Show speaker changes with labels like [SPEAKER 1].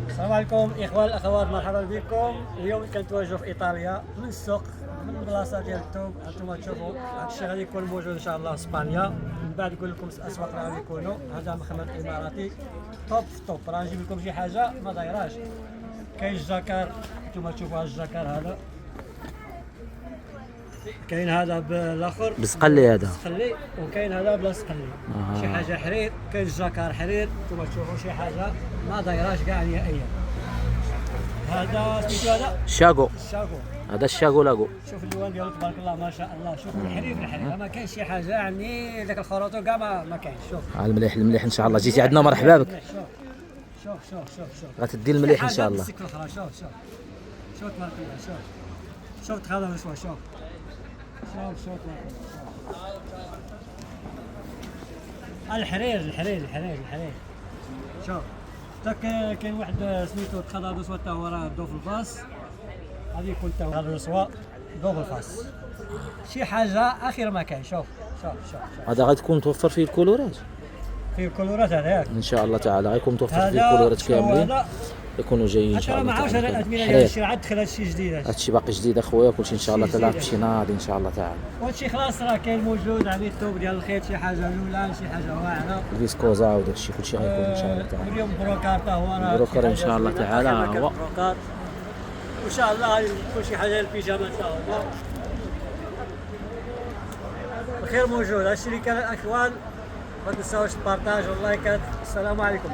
[SPEAKER 1] السلام عليكم اخوان الاخوات، مرحبا بكم. اليوم كنتواجدوا في ايطاليا من السوق، من البلاصه ديال الثوب. انتم تشوفوا هذا الشيء غادي يكون موجود ان شاء الله في اسبانيا. من بعد نقول لكم الاسواق اللي غادي يكونوا. هذا مخمم اماراتي توب في توب، راه نجيب لكم شي حاجه ما دايراش. كاين الجاكار، انتم تشوفوا هذا الجاكار هذا، كاين هذا بالاخر
[SPEAKER 2] بسقلي هذا
[SPEAKER 1] سقلي، وكاين هذا بلا سقلي. شي حاجه حرير، كاين الجاكار حرير، نتوما تشوفوا شي حاجه ما دايراش كاع نهائيا. هذا سميتو هذا
[SPEAKER 2] شاغو،
[SPEAKER 1] الشاكو.
[SPEAKER 2] هذا الشاغو لاغو.
[SPEAKER 1] شوف اللوان ديالو تبارك الله ما شاء الله. شوف الحرير في الحرير، ما كاينش شي حاجه يعني داك الخروطو كاع ما كاينش. شوف
[SPEAKER 2] المليح المليح ان شاء الله. جيتي عندنا مرحبا بك.
[SPEAKER 1] شوف شوف شوف شوف شوف
[SPEAKER 2] غتدي المليح ان شاء الله.
[SPEAKER 1] شوف شوف شوف تبارك الله. شوف تخاذ نسوى. شوف تبارك الله. الحرير. شوف كاين واحد سميتو تخاذ نسوى حتى هو راه دو في الفاس. غادي يكون حتى هذا النسوى دو في الفاس. شي حاجه اخير ما كاين. شوف
[SPEAKER 2] هذا غتكون متوفر فيه الكولورات
[SPEAKER 1] فيه الكولورات هذاك
[SPEAKER 2] ان شاء الله تعالى. غيكون متوفر فيه الكولورات كاملين، يكونوا جايين ان شاء الله
[SPEAKER 1] ما عرفتش
[SPEAKER 2] تعالى.
[SPEAKER 1] انا الاثمنه ديال الشيء عاد دخل هادشي جديد.
[SPEAKER 2] هادشي باقي جديد اخويا، كلشي ان شاء الله تعالى تمشي ناضي ان شاء الله تعالى.
[SPEAKER 1] وهادشي خلاص راه كاين موجود. يعني الثوب ديال الخيط شي حاجه لولان، شي حاجه واعره،
[SPEAKER 2] الفيسكوزا وداكشي كلشي غيكون ان شاء الله تعالى.
[SPEAKER 1] اليوم بروكار حتى هو راه
[SPEAKER 2] بروكار إن شاء الله تعالى هو.
[SPEAKER 1] بروكار وان شاء الله غادي يكون شي حاجه للبيجامه حتى هو. الخير موجود. هادشي اللي كان الاخوان، ما تنساوش البارطاج واللايكات. السلام عليكم.